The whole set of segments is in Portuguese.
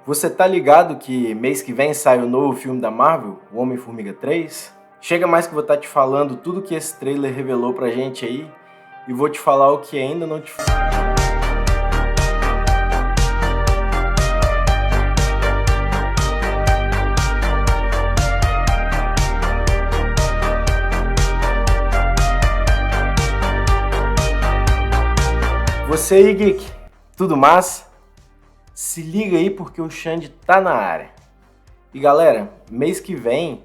Você tá ligado que mês que vem sai o novo filme da Marvel, o Homem-Formiga 3? Chega mais que eu vou estar te falando tudo que esse trailer revelou pra gente aí e vou te falar o que ainda não te falei. Você aí, geek, tudo massa? Se liga aí porque o Xande tá na área. E galera, mês que vem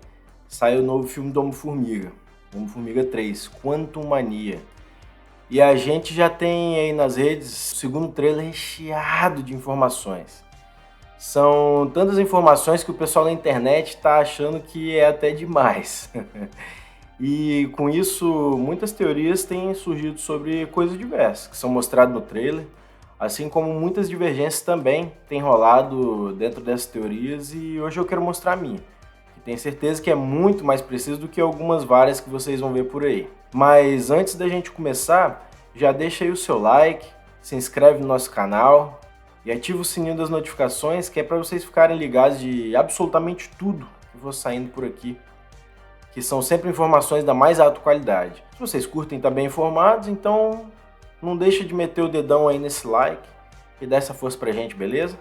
sai o novo filme do Homem-Formiga, Homem-Formiga 3, Quantumania. E a gente já tem aí nas redes o segundo trailer recheado de informações. São tantas informações que o pessoal na internet tá achando que é até demais. E com isso, muitas teorias têm surgido sobre coisas diversas que são mostradas no trailer, assim como muitas divergências também têm rolado dentro dessas teorias e hoje eu quero mostrar a minha, que tenho certeza que é muito mais preciso do que algumas várias que vocês vão ver por aí. Mas antes da gente começar, já deixa aí o seu like, se inscreve no nosso canal e ativa o sininho das notificações, que é para vocês ficarem ligados de absolutamente tudo que for saindo por aqui, que são sempre informações da mais alta qualidade. Se vocês curtem estar bem informados, então não deixa de meter o dedão aí nesse like e dar essa força pra gente, beleza?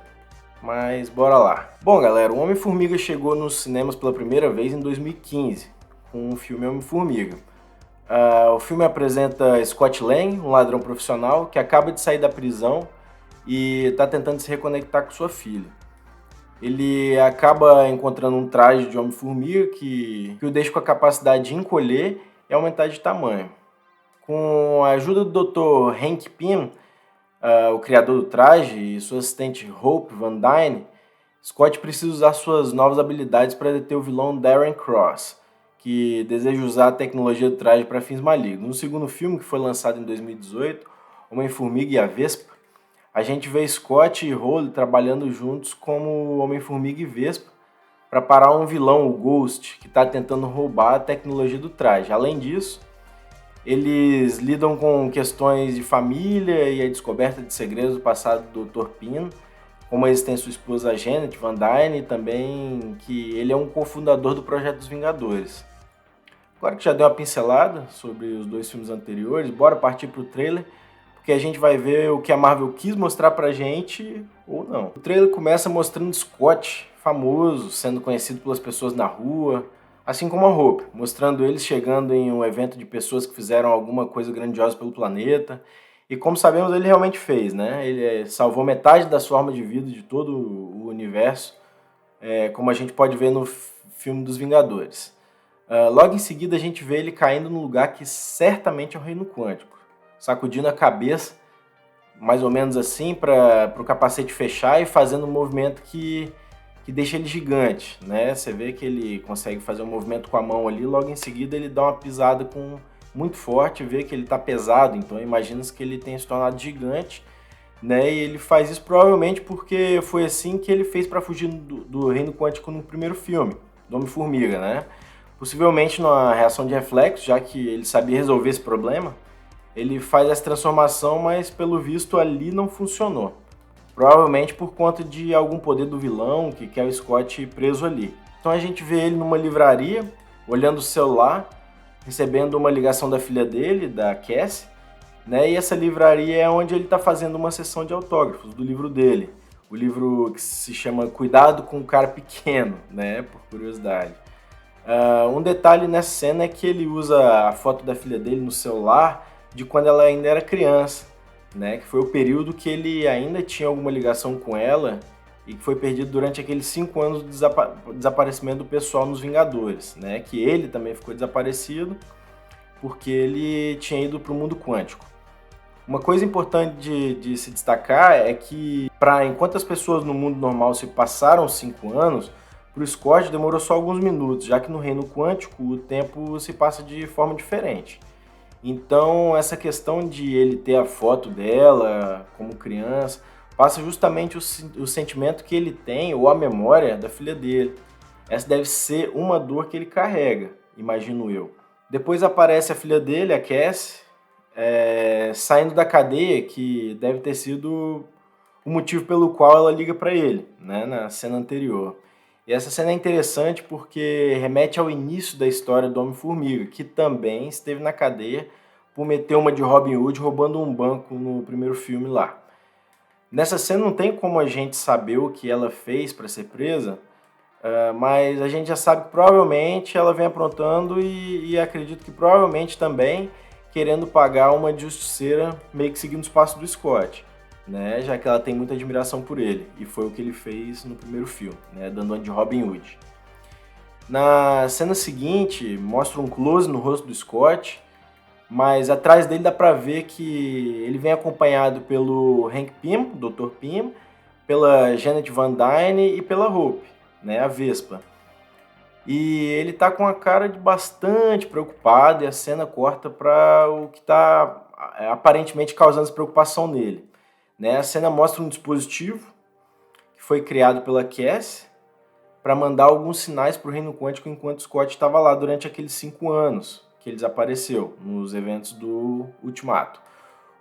Mas bora lá. Bom galera, o Homem-Formiga chegou nos cinemas pela primeira vez em 2015, com o filme Homem-Formiga. O filme apresenta Scott Lang, um ladrão profissional que acaba de sair da prisão e está tentando se reconectar com sua filha. Ele acaba encontrando um traje de Homem-Formiga que o deixa com a capacidade de encolher e aumentar de tamanho. Com a ajuda do Dr. Hank Pym, o criador do traje, e sua assistente Hope Van Dyne, Scott precisa usar suas novas habilidades para deter o vilão Darren Cross, que deseja usar a tecnologia do traje para fins malignos. No segundo filme, que foi lançado em 2018, Homem-Formiga e a Vespa, a gente vê Scott e Holly trabalhando juntos como Homem-Formiga e Vespa para parar um vilão, o Ghost, que está tentando roubar a tecnologia do traje. Além disso, eles lidam com questões de família e a descoberta de segredos do passado do Dr. Pym, como eles têm sua esposa Janet Van Dyne e também que ele é um cofundador do Projeto dos Vingadores. Agora que já deu uma pincelada sobre os dois filmes anteriores, bora partir para o trailer, porque a gente vai ver o que a Marvel quis mostrar pra gente ou não. O trailer começa mostrando Scott, famoso, sendo conhecido pelas pessoas na rua, assim como a Hope, mostrando eles chegando em um evento de pessoas que fizeram alguma coisa grandiosa pelo planeta. E como sabemos, ele realmente fez, né? Ele salvou metade das formas de vida de todo o universo, como a gente pode ver no filme dos Vingadores. Logo em seguida, a gente vê ele caindo num lugar que certamente é o Reino Quântico, sacudindo a cabeça, mais ou menos assim, para o capacete fechar e fazendo um movimento que deixa ele gigante, né? Você vê que ele consegue fazer um movimento com a mão ali, logo em seguida ele dá uma pisada muito forte, vê que ele está pesado, então imagina que ele tenha se tornado gigante, né? E ele faz isso provavelmente porque foi assim que ele fez para fugir do Reino Quântico no primeiro filme, do Homem-Formiga, né? Possivelmente numa reação de reflexo, já que ele sabia resolver esse problema, ele faz essa transformação, mas pelo visto ali não funcionou. Provavelmente por conta de algum poder do vilão que quer o Scott preso ali. Então a gente vê ele numa livraria, olhando o celular, recebendo uma ligação da filha dele, da Cassie, né? E essa livraria é onde ele está fazendo uma sessão de autógrafos do livro dele. O livro que se chama Cuidado com o Cara Pequeno, né? Por curiosidade. Um detalhe nessa cena é que ele usa a foto da filha dele no celular de quando ela ainda era criança, né? Que foi o período que ele ainda tinha alguma ligação com ela e que foi perdido durante aqueles 5 anos do desaparecimento do pessoal nos Vingadores, né? Que ele também ficou desaparecido porque ele tinha ido para o mundo quântico. Uma coisa importante de se destacar é que, enquanto as pessoas no mundo normal se passaram 5 anos, para o Scott demorou só alguns minutos, já que no reino quântico o tempo se passa de forma diferente. Então, essa questão de ele ter a foto dela como criança, passa justamente o sentimento que ele tem, ou a memória da filha dele. Essa deve ser uma dor que ele carrega, imagino eu. Depois aparece a filha dele, a Cassie, saindo da cadeia, que deve ter sido o motivo pelo qual ela liga para ele, né, na cena anterior. E essa cena é interessante porque remete ao início da história do Homem-Formiga, que também esteve na cadeia por meter uma de Robin Hood roubando um banco no primeiro filme lá. Nessa cena não tem como a gente saber o que ela fez para ser presa, mas a gente já sabe que provavelmente ela vem aprontando e acredito que provavelmente também querendo pagar uma justiceira meio que seguindo os passos do Scott, né? Já que ela tem muita admiração por ele, e foi o que ele fez no primeiro filme, né? Dando uma de Robin Hood. Na cena seguinte, mostra um close no rosto do Scott, mas atrás dele dá pra ver que ele vem acompanhado pelo Hank Pym, Dr. Pym, pela Janet Van Dyne e pela Hope, né, a Vespa. E ele tá com a cara de bastante preocupado e a cena corta para o que tá aparentemente causando essa preocupação nele, né? A cena mostra um dispositivo que foi criado pela Cassie para mandar alguns sinais para o Reino Quântico enquanto Scott estava lá durante aqueles 5 anos que ele desapareceu nos eventos do Ultimato.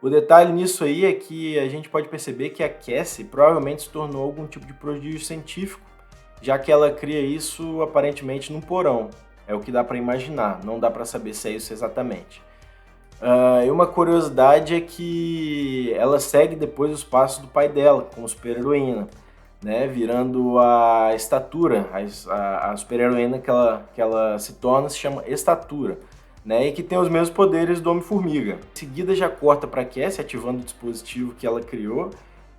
O detalhe nisso aí é que a gente pode perceber que a Cassie provavelmente se tornou algum tipo de prodígio científico, já que ela cria isso aparentemente num porão. É o que dá para imaginar, não dá para saber se é isso exatamente. E uma curiosidade é que ela segue depois os passos do pai dela, como super-heroína, né? Virando a Estatura, a super-heroína que ela se torna se chama Estatura, né? E que tem os mesmos poderes do Homem-Formiga. Em seguida já corta para Cassie, ativando o dispositivo que ela criou,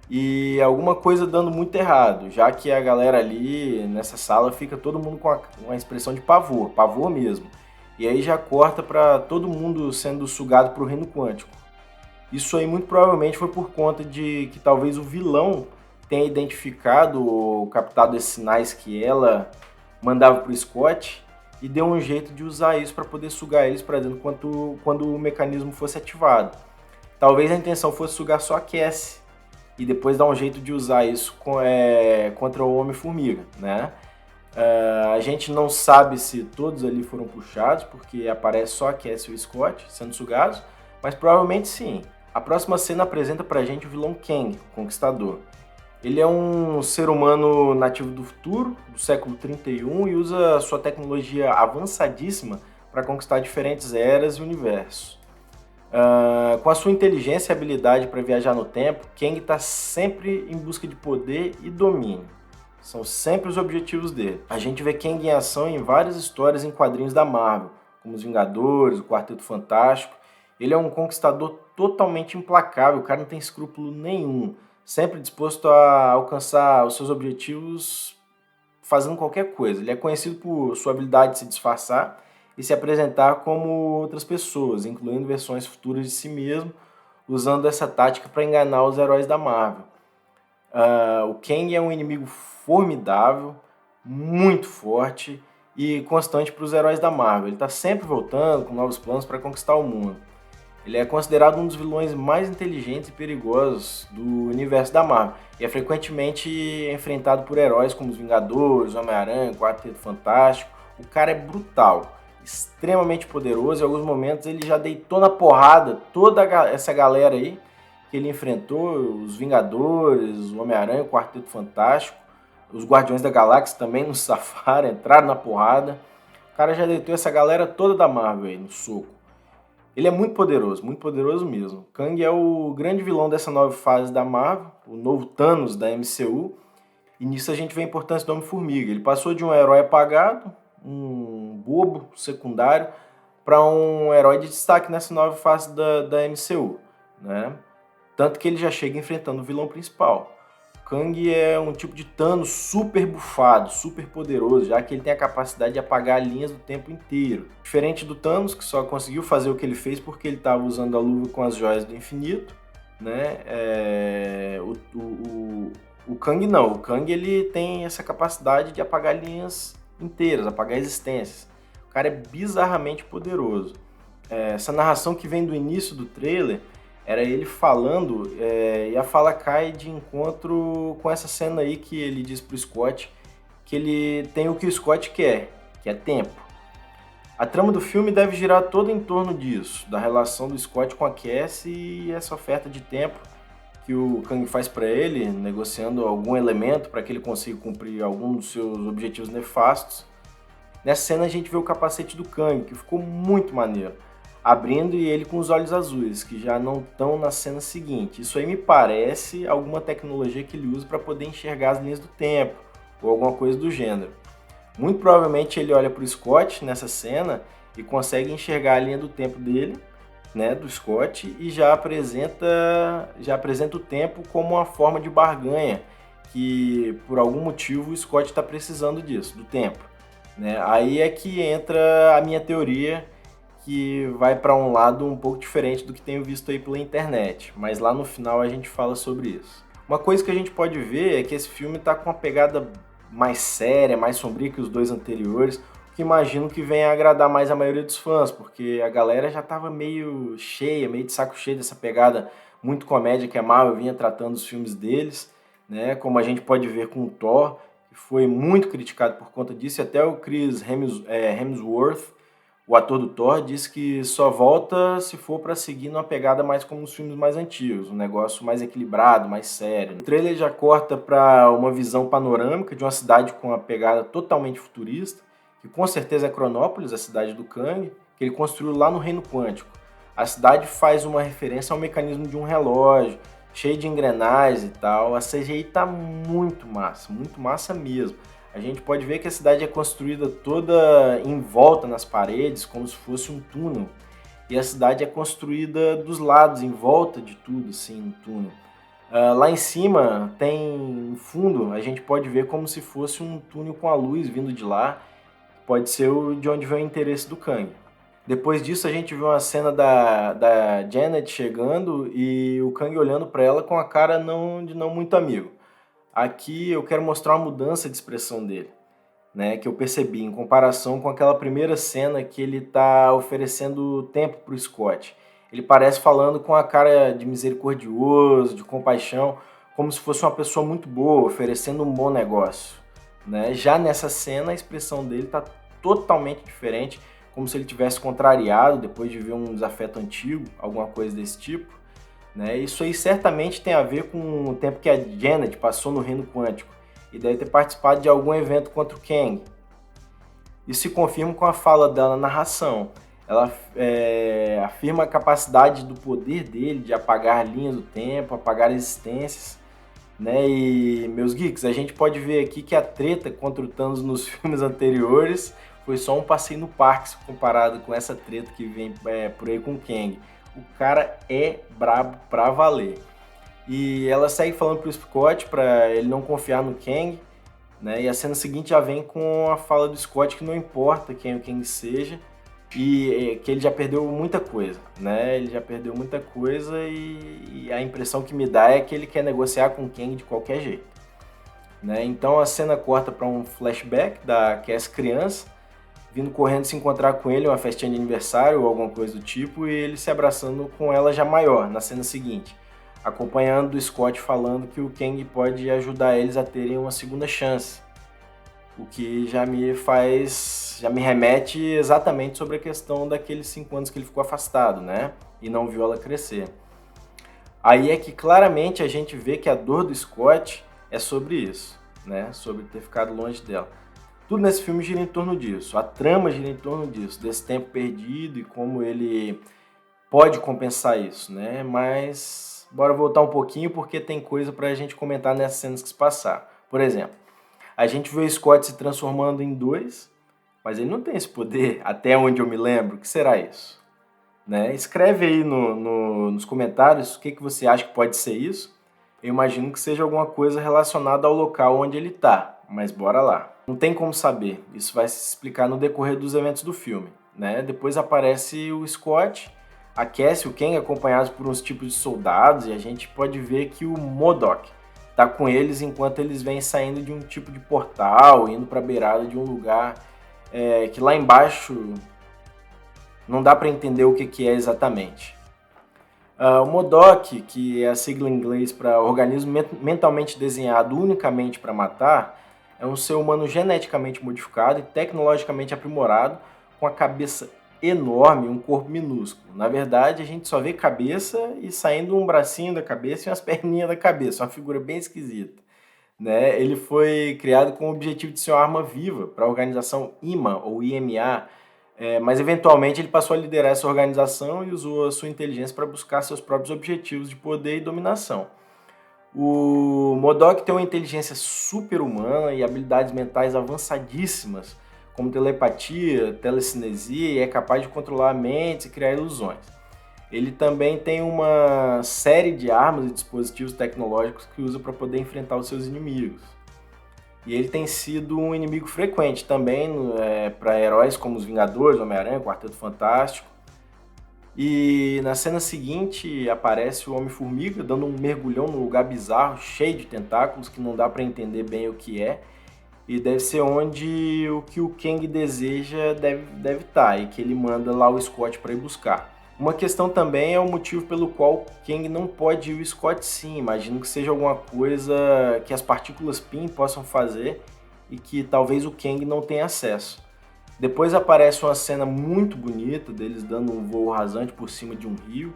e alguma coisa dando muito errado, já que a galera ali nessa sala fica todo mundo com uma expressão de pavor, pavor mesmo. E aí já corta para todo mundo sendo sugado para o reino quântico. Isso aí muito provavelmente foi por conta de que talvez o vilão tenha identificado ou captado esses sinais que ela mandava para o Scott e deu um jeito de usar isso para poder sugar eles para dentro quando o mecanismo fosse ativado. Talvez a intenção fosse sugar só a Cassie e depois dar um jeito de usar isso contra o Homem-Formiga, né? A gente não sabe se todos ali foram puxados, porque aparece só a Cassie e o Scott sendo sugados, mas provavelmente sim. A próxima cena apresenta pra gente o vilão Kang, o Conquistador. Ele é um ser humano nativo do futuro, do século 31, e usa sua tecnologia avançadíssima para conquistar diferentes eras e universos. Com a sua inteligência e habilidade para viajar no tempo, Kang está sempre em busca de poder e domínio. São sempre os objetivos dele. A gente vê Kang em ação em várias histórias em quadrinhos da Marvel, como Os Vingadores, o Quarteto Fantástico. Ele é um conquistador totalmente implacável, o cara não tem escrúpulo nenhum, sempre disposto a alcançar os seus objetivos fazendo qualquer coisa. Ele é conhecido por sua habilidade de se disfarçar e se apresentar como outras pessoas, incluindo versões futuras de si mesmo, usando essa tática para enganar os heróis da Marvel. O Kang é um inimigo formidável, muito forte e constante para os heróis da Marvel. Ele está sempre voltando com novos planos para conquistar o mundo. Ele é considerado um dos vilões mais inteligentes e perigosos do universo da Marvel e é frequentemente enfrentado por heróis como os Vingadores, Homem-Aranha, o Quarteto Fantástico. O cara é brutal, extremamente poderoso. Em alguns momentos ele já deitou na porrada toda essa galera aí que ele enfrentou, os Vingadores, o Homem-Aranha, o Quarteto Fantástico, os Guardiões da Galáxia também não se safaram, entraram na porrada. O cara já deitou essa galera toda da Marvel aí no soco. Ele é muito poderoso mesmo. Kang é o grande vilão dessa nova fase da Marvel, o novo Thanos da MCU, e nisso a gente vê a importância do Homem-Formiga. Ele passou de um herói apagado, um bobo secundário, para um herói de destaque nessa nova fase da MCU, né? Tanto que ele já chega enfrentando o vilão principal. Kang é um tipo de Thanos super bufado, super poderoso, já que ele tem a capacidade de apagar linhas do tempo inteiro. Diferente do Thanos, que só conseguiu fazer o que ele fez porque ele estava usando a luva com as joias do infinito, né? O Kang não. O Kang ele tem essa capacidade de apagar linhas inteiras, apagar existências. O cara é bizarramente poderoso. Essa narração que vem do início do trailer era ele falando, e a fala cai de encontro com essa cena aí que ele diz pro Scott que ele tem o que o Scott quer, que é tempo. A trama do filme deve girar todo em torno disso, da relação do Scott com a Cassie e essa oferta de tempo que o Kang faz para ele, negociando algum elemento para que ele consiga cumprir algum dos seus objetivos nefastos. Nessa cena a gente vê o capacete do Kang, que ficou muito maneiro, abrindo e ele com os olhos azuis, que já não estão na cena seguinte. Isso aí me parece alguma tecnologia que ele usa para poder enxergar as linhas do tempo, ou alguma coisa do gênero. Muito provavelmente ele olha para o Scott nessa cena e consegue enxergar a linha do tempo dele, né, do Scott, e já apresenta o tempo como uma forma de barganha, que por algum motivo o Scott está precisando disso, do tempo. Né? Aí é que entra a minha teoria, que vai para um lado um pouco diferente do que tenho visto aí pela internet, mas lá no final a gente fala sobre isso. Uma coisa que a gente pode ver é que esse filme está com uma pegada mais séria, mais sombria que os dois anteriores, que imagino que venha agradar mais a maioria dos fãs, porque a galera já estava meio cheia, meio de saco cheio dessa pegada muito comédia que a Marvel vinha tratando os filmes deles, né? Como a gente pode ver com o Thor, que foi muito criticado por conta disso, e até o Chris Hemsworth, o ator do Thor, disse que só volta se for para seguir numa pegada mais como os filmes mais antigos, um negócio mais equilibrado, mais sério. O trailer já corta para uma visão panorâmica de uma cidade com uma pegada totalmente futurista, que com certeza é Cronópolis, a cidade do Kang, que ele construiu lá no Reino Quântico. A cidade faz uma referência ao mecanismo de um relógio, cheio de engrenagens e tal. A CGI tá muito massa mesmo. A gente pode ver que a cidade é construída toda em volta nas paredes, como se fosse um túnel. E a cidade é construída dos lados, em volta de tudo, assim, um túnel. Lá em cima tem, no fundo, a gente pode ver como se fosse um túnel com a luz vindo de lá. Pode ser de onde vem o interesse do Kang. Depois disso a gente vê uma cena da Janet chegando e o Kang olhando para ela com a cara de não muito amigo. Aqui eu quero mostrar uma mudança de expressão dele, né, que eu percebi em comparação com aquela primeira cena que ele está oferecendo tempo para o Scott. Ele parece falando com a cara de misericordioso, de compaixão, como se fosse uma pessoa muito boa, oferecendo um bom negócio. Né? Já nessa cena a expressão dele está totalmente diferente, como se ele tivesse contrariado depois de ver um desafeto antigo, alguma coisa desse tipo. Né? Isso aí certamente tem a ver com o tempo que a Janet passou no Reino Quântico e deve ter participado de algum evento contra o Kang. Isso se confirma com a fala dela na narração. Ela afirma a capacidade do poder dele de apagar linhas do tempo, apagar existências. Né? E, meus geeks, a gente pode ver aqui que a treta contra o Thanos nos filmes anteriores foi só um passeio no parque comparado com essa treta que vem por aí com o Kang. O cara é brabo pra valer. E ela segue falando pro Scott pra ele não confiar no Kang, né? E a cena seguinte já vem com a fala do Scott que não importa quem o Kang seja, e que ele já perdeu muita coisa, né? Ele já perdeu muita coisa e a impressão que me dá é que ele quer negociar com o Kang de qualquer jeito, né? Então a cena corta para um flashback da Cass criança, vindo correndo se encontrar com ele, uma festinha de aniversário ou alguma coisa do tipo, e ele se abraçando com ela já maior, na cena seguinte, acompanhando o Scott falando que o Kang pode ajudar eles a terem uma segunda chance. O que já me remete exatamente sobre a questão daqueles 5 anos que ele ficou afastado, né? E não viu ela crescer. Aí é que claramente a gente vê que a dor do Scott é sobre isso, né? Sobre ter ficado longe dela. Tudo nesse filme gira em torno disso, a trama gira em torno disso, desse tempo perdido e como ele pode compensar isso, né? Mas bora voltar um pouquinho porque tem coisa pra gente comentar nessas cenas que se passaram. Por exemplo, a gente vê o Scott se transformando em 2, mas ele não tem esse poder, até onde eu me lembro. O que será isso? Né? Escreve aí nos comentários o que você acha que pode ser isso. Eu imagino que seja alguma coisa relacionada ao local onde ele está, mas bora lá. Não tem como saber, isso vai se explicar no decorrer dos eventos do filme. Né? Depois aparece o Scott, a Cassie e o Kang acompanhados por uns tipos de soldados, e a gente pode ver que o MODOK tá com eles enquanto eles vêm saindo de um tipo de portal, indo para a beirada de um lugar que lá embaixo não dá para entender o que é exatamente. O MODOK, que é a sigla em inglês para organismo mentalmente desenhado unicamente para matar, é um ser humano geneticamente modificado e tecnologicamente aprimorado, com a cabeça enorme, um corpo minúsculo. Na verdade, a gente só vê cabeça e saindo um bracinho da cabeça e umas perninhas da cabeça, uma figura bem esquisita. Né? Ele foi criado com o objetivo de ser uma arma viva para a organização IMA, ou IMA, mas eventualmente ele passou a liderar essa organização e usou a sua inteligência para buscar seus próprios objetivos de poder e dominação. O MODOK tem uma inteligência super-humana e habilidades mentais avançadíssimas, como telepatia, telecinesia, e é capaz de controlar mentes e criar ilusões. Ele também tem uma série de armas e dispositivos tecnológicos que usa para poder enfrentar os seus inimigos. E ele tem sido um inimigo frequente também para heróis como os Vingadores, Homem-Aranha, Quarteto Fantástico. E na cena seguinte aparece o Homem-Formiga dando um mergulhão num lugar bizarro, cheio de tentáculos, que não dá para entender bem o que é. E deve ser onde o que o Kang deseja deve estar, e que ele manda lá o Scott para ir buscar. Uma questão também é o motivo pelo qual o Kang não pode ir o Scott sim. Imagino que seja alguma coisa que as partículas PIM possam fazer e que talvez o Kang não tenha acesso. Depois aparece uma cena muito bonita deles dando um voo rasante por cima de um rio,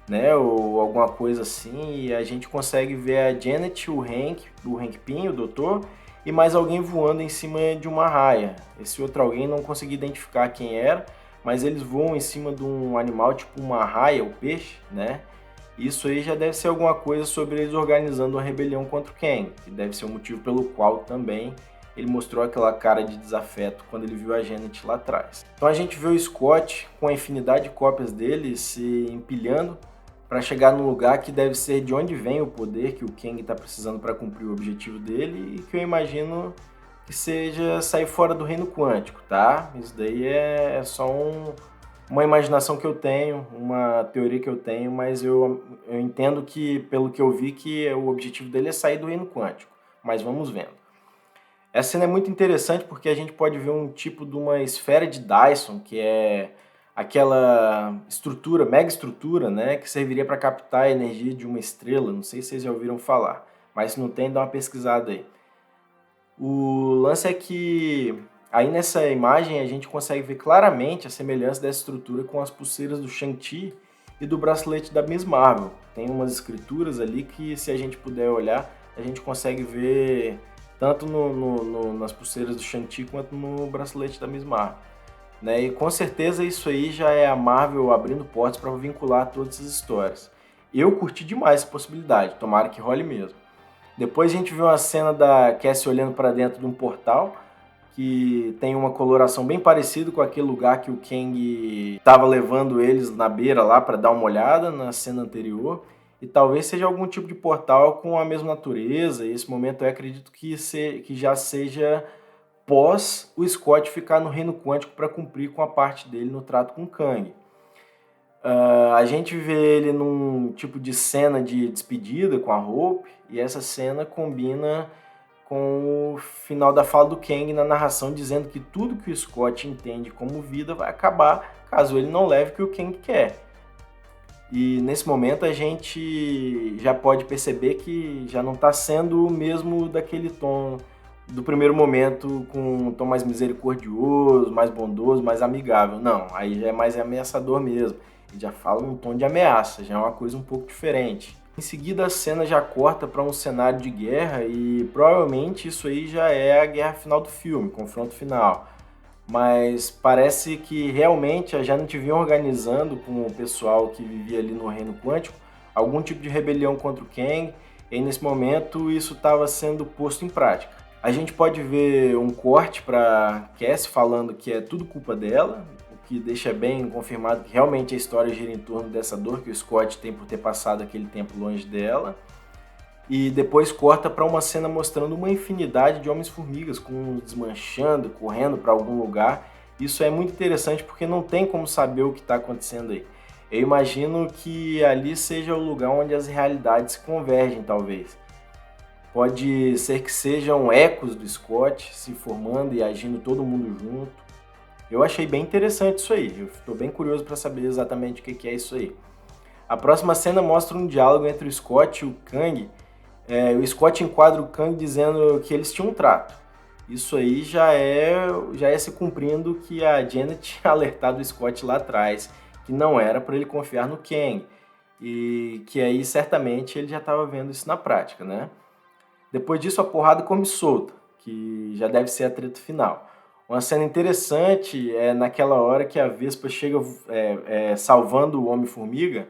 né, ou alguma coisa assim, e a gente consegue ver a Janet, o Hank Pym, o doutor, e mais alguém voando em cima de uma raia. Esse outro alguém não consegui identificar quem era, mas eles voam em cima de um animal tipo uma raia, o peixe, né? Isso aí já deve ser alguma coisa sobre eles organizando uma rebelião contra o Kang, que deve ser o motivo pelo qual também ele mostrou aquela cara de desafeto quando ele viu a Janet lá atrás. Então a gente vê o Scott com a infinidade de cópias dele se empilhando para chegar no lugar que deve ser de onde vem o poder que o Kang está precisando para cumprir o objetivo dele, e que eu imagino que seja sair fora do reino quântico, tá? Isso daí é só uma imaginação que eu tenho, uma teoria que eu tenho, mas eu entendo que, pelo que eu vi, que o objetivo dele é sair do reino quântico, mas vamos vendo. Essa cena é muito interessante porque a gente pode ver um tipo de uma esfera de Dyson, que é aquela estrutura, mega estrutura, né, que serviria para captar a energia de uma estrela. Não sei se vocês já ouviram falar, mas se não tem, dá uma pesquisada aí. O lance é que aí nessa imagem a gente consegue ver claramente a semelhança dessa estrutura com as pulseiras do Shang-Chi e do bracelete da Miss Marvel. Tem umas escrituras ali que, se a gente puder olhar, a gente consegue ver tanto nas pulseiras do Shang-Chi quanto no bracelete da Miss Marvel. Né? E com certeza isso aí já é a Marvel abrindo portas para vincular todas essas histórias. Eu curti demais essa possibilidade, tomara que role mesmo. Depois a gente viu uma cena da Cassie olhando para dentro de um portal, que tem uma coloração bem parecida com aquele lugar que o Kang estava levando eles na beira lá para dar uma olhada na cena anterior. E talvez seja algum tipo de portal com a mesma natureza. E esse momento eu acredito que já seja pós o Scott ficar no reino quântico para cumprir com a parte dele no trato com o Kang. A gente vê ele num tipo de cena de despedida com a Hope, e essa cena combina com o final da fala do Kang na narração, dizendo que tudo que o Scott entende como vida vai acabar caso ele não leve o que o Kang quer. E nesse momento a gente já pode perceber que já não está sendo o mesmo daquele tom do primeiro momento, com um tom mais misericordioso, mais bondoso, mais amigável. Não, aí já é mais ameaçador mesmo. Ele já fala num tom de ameaça, já é uma coisa um pouco diferente. Em seguida a cena já corta para um cenário de guerra e provavelmente isso aí já é a guerra final do filme, confronto final. Mas parece que realmente a Janet vinha organizando com o pessoal que vivia ali no reino quântico algum tipo de rebelião contra o Kang, e nesse momento isso estava sendo posto em prática. A gente pode ver um corte para Cassie falando que é tudo culpa dela, o que deixa bem confirmado que realmente a história gira em torno dessa dor que o Scott tem por ter passado aquele tempo longe dela. E depois corta para uma cena mostrando uma infinidade de Homens-Formigas, com desmanchando, correndo para algum lugar. Isso é muito interessante porque não tem como saber o que está acontecendo aí. Eu imagino que ali seja o lugar onde as realidades se convergem, talvez. Pode ser que sejam ecos do Scott se formando e agindo todo mundo junto. Eu achei bem interessante isso aí. Eu estou bem curioso para saber exatamente o que é isso aí. A próxima cena mostra um diálogo entre o Scott e o Kang. O Scott enquadra o Kang dizendo que eles tinham um trato. Isso aí já é se cumprindo que a Janet tinha alertado o Scott lá atrás, que não era para ele confiar no Kang. E que aí certamente ele já estava vendo isso na prática, né? Depois disso a porrada come solta, que já deve ser a treta final. Uma cena interessante é naquela hora que a Vespa chega salvando o Homem-Formiga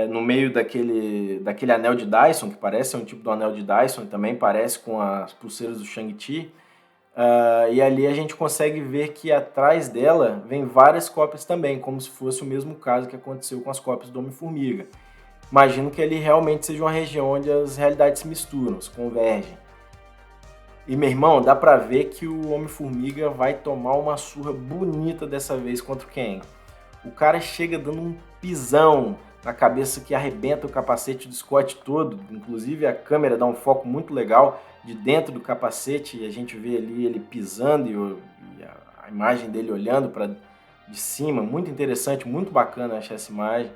no meio daquele anel de Dyson, que parece ser um tipo do anel de Dyson, e também parece com as pulseiras do Shang-Chi. E ali a gente consegue ver que atrás dela vem várias cópias também, como se fosse o mesmo caso que aconteceu com as cópias do Homem-Formiga. Imagino que ali realmente seja uma região onde as realidades se misturam, se convergem. E, meu irmão, dá pra ver que o Homem-Formiga vai tomar uma surra bonita dessa vez contra o Kang. O cara chega dando um pisão na cabeça que arrebenta o capacete do Scott todo. Inclusive a câmera dá um foco muito legal de dentro do capacete e a gente vê ali ele pisando e a imagem dele olhando para de cima. Muito interessante, muito bacana achar essa imagem.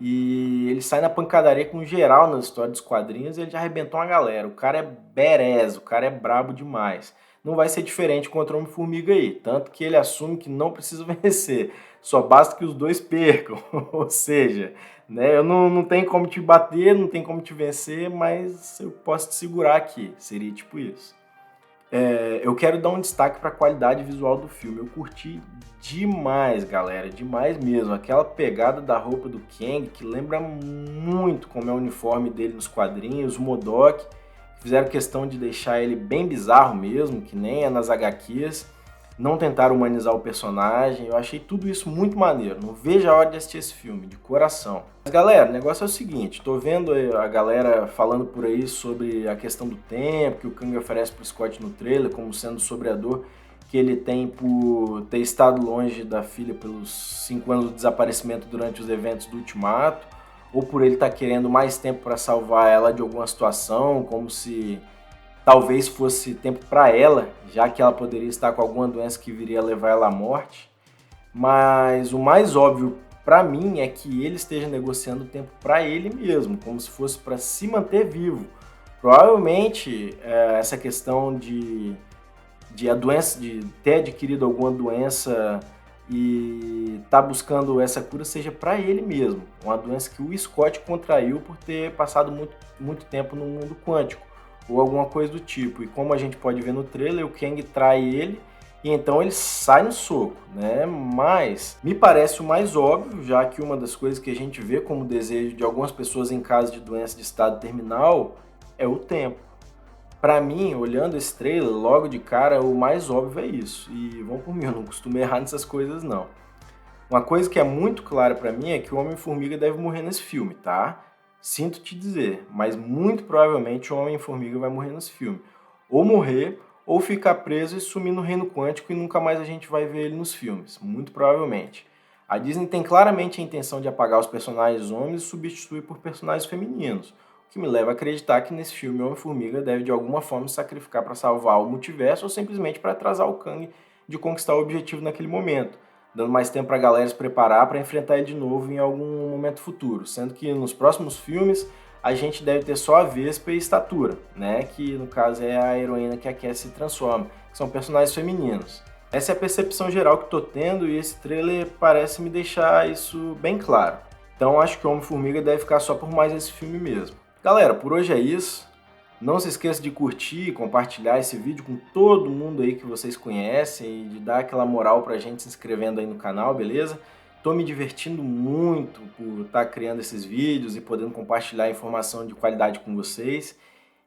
E ele sai na pancadaria com geral na história dos quadrinhos e ele já arrebentou uma galera. O cara é badass, o cara é brabo demais. Não vai ser diferente contra o Homem-Formiga aí. Tanto que ele assume que não precisa vencer. Só basta que os dois percam. Ou seja, né, eu não tenho como te bater, não tenho como te vencer, mas eu posso te segurar aqui. Seria tipo isso. Eu quero dar um destaque para a qualidade visual do filme. Eu curti demais, galera, demais mesmo. Aquela pegada da roupa do Kang, que lembra muito como é o uniforme dele nos quadrinhos, o MODOK. Fizeram questão de deixar ele bem bizarro mesmo, que nem é nas HQs. Não tentaram humanizar o personagem. Eu achei tudo isso muito maneiro. Não vejo a hora de assistir esse filme, de coração. Mas galera, o negócio é o seguinte, tô vendo a galera falando por aí sobre a questão do tempo que o Kang oferece pro Scott no trailer, como sendo sobre a dor que ele tem por ter estado longe da filha pelos 5 anos do desaparecimento durante os eventos do Ultimato, ou por ele estar querendo mais tempo para salvar ela de alguma situação, como se talvez fosse tempo para ela, já que ela poderia estar com alguma doença que viria a levar ela à morte. Mas o mais óbvio para mim é que ele esteja negociando tempo para ele mesmo, como se fosse para se manter vivo. Provavelmente essa questão a doença, de ter adquirido alguma doença e tá buscando essa cura seja para ele mesmo, uma doença que o Scott contraiu por ter passado muito tempo no mundo quântico ou alguma coisa do tipo. E como a gente pode ver no trailer, o Kang trai ele e então ele sai no soco, né? Mas me parece o mais óbvio, já que uma das coisas que a gente vê como desejo de algumas pessoas em caso de doença de estado terminal é o tempo. Para mim, olhando esse trailer, logo de cara, o mais óbvio é isso. E vão por mim, eu não costumo errar nessas coisas, não. Uma coisa que é muito clara para mim é que o Homem-Formiga deve morrer nesse filme, tá? Sinto te dizer, mas muito provavelmente o Homem-Formiga vai morrer nesse filme. Ou morrer, ou ficar preso e sumir no reino quântico e nunca mais a gente vai ver ele nos filmes. Muito provavelmente. A Disney tem claramente a intenção de apagar os personagens homens e substituir por personagens femininos. O que me leva a acreditar que nesse filme o Homem-Formiga deve de alguma forma se sacrificar para salvar o multiverso ou simplesmente para atrasar o Kang de conquistar o objetivo naquele momento, dando mais tempo para a galera se preparar para enfrentar ele de novo em algum momento futuro, sendo que nos próximos filmes a gente deve ter só a Vespa e Estatura, né? Que no caso é a heroína que a Cassie se transforma, que são personagens femininos. Essa é a percepção geral que estou tendo e esse trailer parece me deixar isso bem claro. Então acho que o Homem-Formiga deve ficar só por mais esse filme mesmo. Galera, por hoje é isso. Não se esqueça de curtir e compartilhar esse vídeo com todo mundo aí que vocês conhecem e de dar aquela moral pra gente se inscrevendo aí no canal, beleza? Tô me divertindo muito por estar criando esses vídeos e podendo compartilhar informação de qualidade com vocês.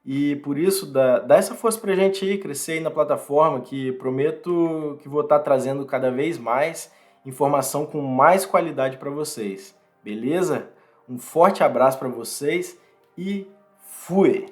E por isso, dá essa força pra gente aí, crescer aí na plataforma, que prometo que vou estar trazendo cada vez mais informação com mais qualidade para vocês, beleza? Um forte abraço para vocês e fui!